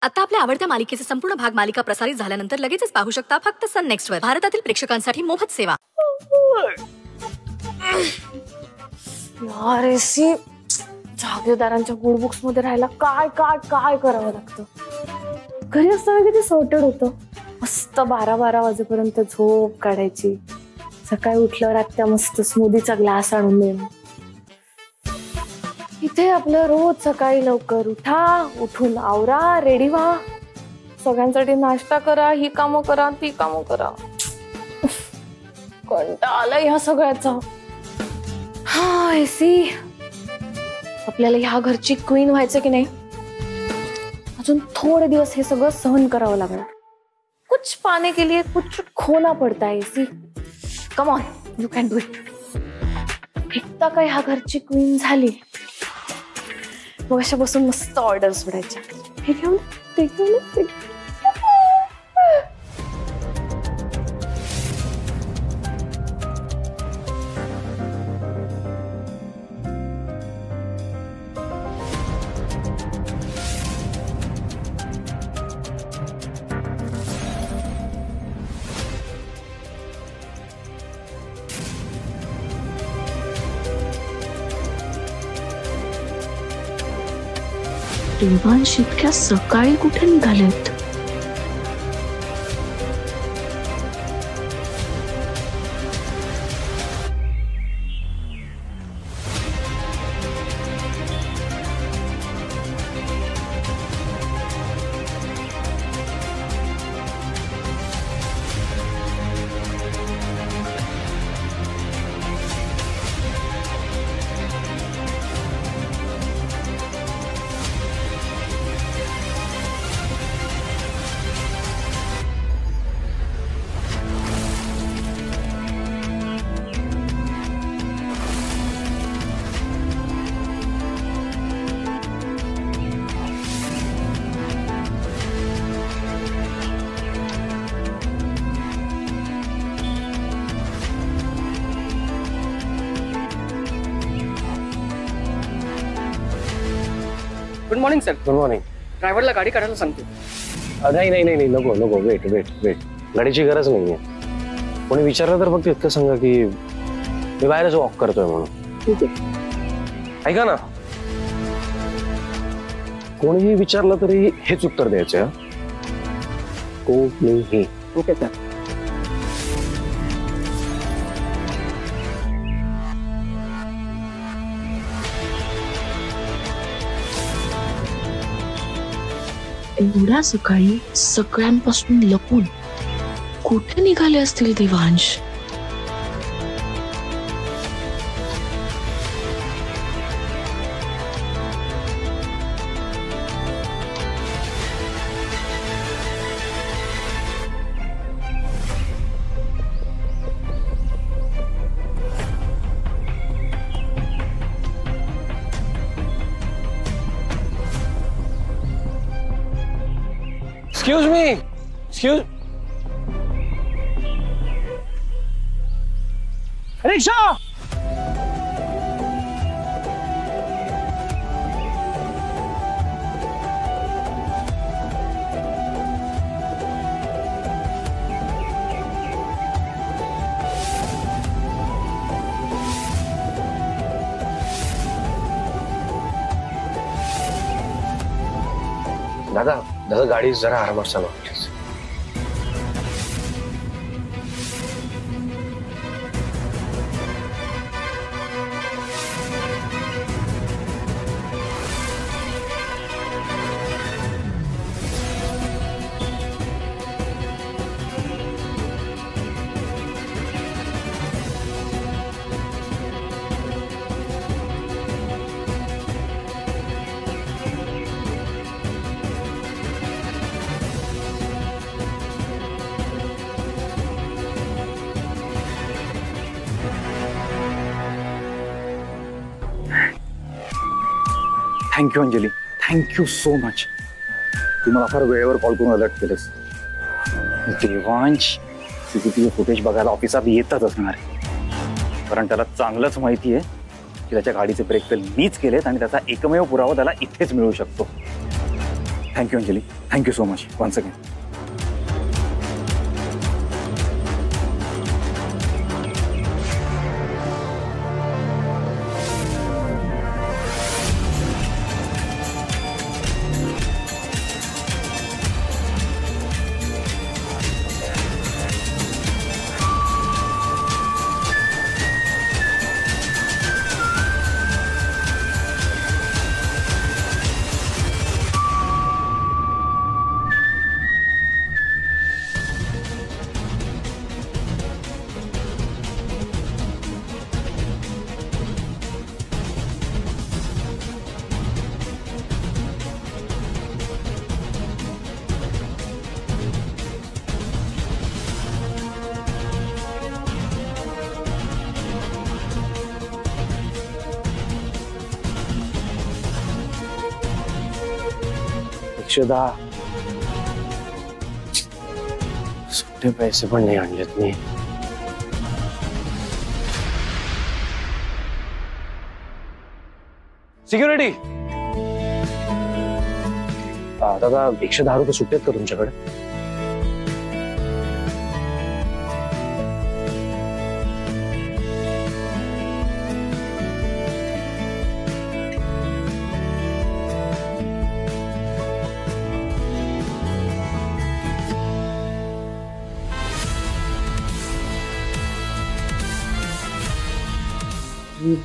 आता आपल्या आवडत्या मालिकेचे संपूर्ण भाग मालिका प्रसारित झाल्यानंतर लगेचच पाहू शकता फक्त सन नेक्स्ट वर. भारतातील प्रेक्षकांसाठी मोफत सेवा. यार एसी जागीरदारांच्या गुड बुक्स मध्ये राहायला काय काय काय करावं लागतं. घरी असताना किती सॉर्टेड होतं. मस्त 12-12 वाजेपर्यंत झोप काढायची. सकाळी उठल्यावर आत्या मस्त स्मूदीचा ग्लास आणून देणं. इथे आपलं रोज सकाळी लवकर उठा, उठून आवरा, रेडी व्हा, सगळ्यांसाठी नाश्ता करा, ही कामं करा, ती कामं करा. कंटाळा आलाय ह्या सगळ्याचा. हा एसी, आपल्याला ह्या घरची क्वीन व्हायचं की नाही? अजून थोडे दिवस हे सगळं सहन करावं लागणार. कुछ पाने के लिए कुछ खोना पड़ता है AC. Come on, you can do it. एकदा काय ह्या घरची क्वीन झाली मग अशा बसून मस्त ऑर्डर्स पडायच्या. हे घेऊन ते घेऊन ते. देवांश इतक्या सकाळी कुठे निघालेत? Good morning sir. Good morning. ड्रायव्हरला गाडी काढायला सांगतो. नाही नाही नाही नको नको, वेट वेट वेट. गाडीची गरज नाहीये. कोणी विचारलं तर फक्त इतकं सांगा की मी बाहेरच वॉक करतोय म्हणून. ठीक आहे. ऐका ना, कोणीही विचारलं तरी हेच उत्तर द्यायचं. कोणीही. Okay sir. एवढ्या सकाळी सगळ्यांपासून लपून कुठे निघाले असतील देवांश? Excuse me. Excuse. रिक्षा. दादा दादा, गाडी जरा आरामात चालवा please. Thank you Anjali, thank you so much. तू मला फार वेळेवर कॉल करून अलर्ट केलंस. देवांश सीसीटीव्ही फुटेज बघायला ऑफिसात येतच असणार आहे, कारण त्याला चांगलंच माहिती आहे की त्याच्या गाडीचे ब्रेक फेल मीच केलेत आणि त्याचा एकमेव पुरावा त्याला इथेच मिळू शकतो. Thank you Anjali, thank you so much once again. Akshada, सुट्टे पैसे पण नाही आणलेत मी. सिक्युरिटी, दादा 110 रुपये सुट्टे आहेत का तुमच्याकडे?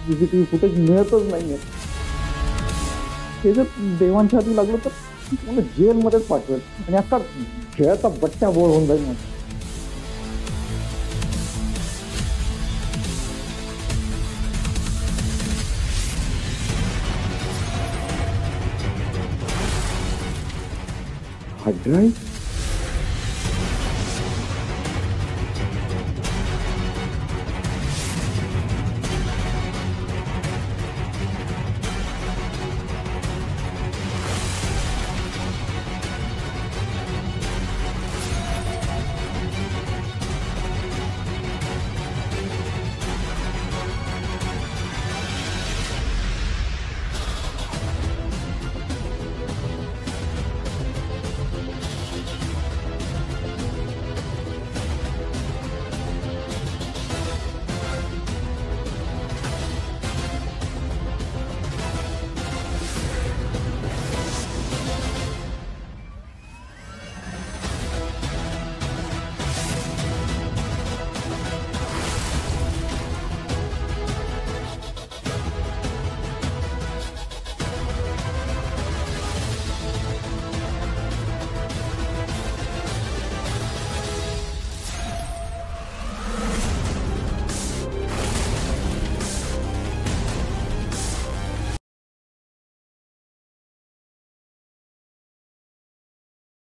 सीसीटीव्ही फुटेज मिळतच नाहीये. हे जर देवांच्या हाती लागलं तर मला जेलमध्येच पाठवेल आणि अख्खा खेळाचा बट्ट्या बोळ होऊन जाईल. Hard drive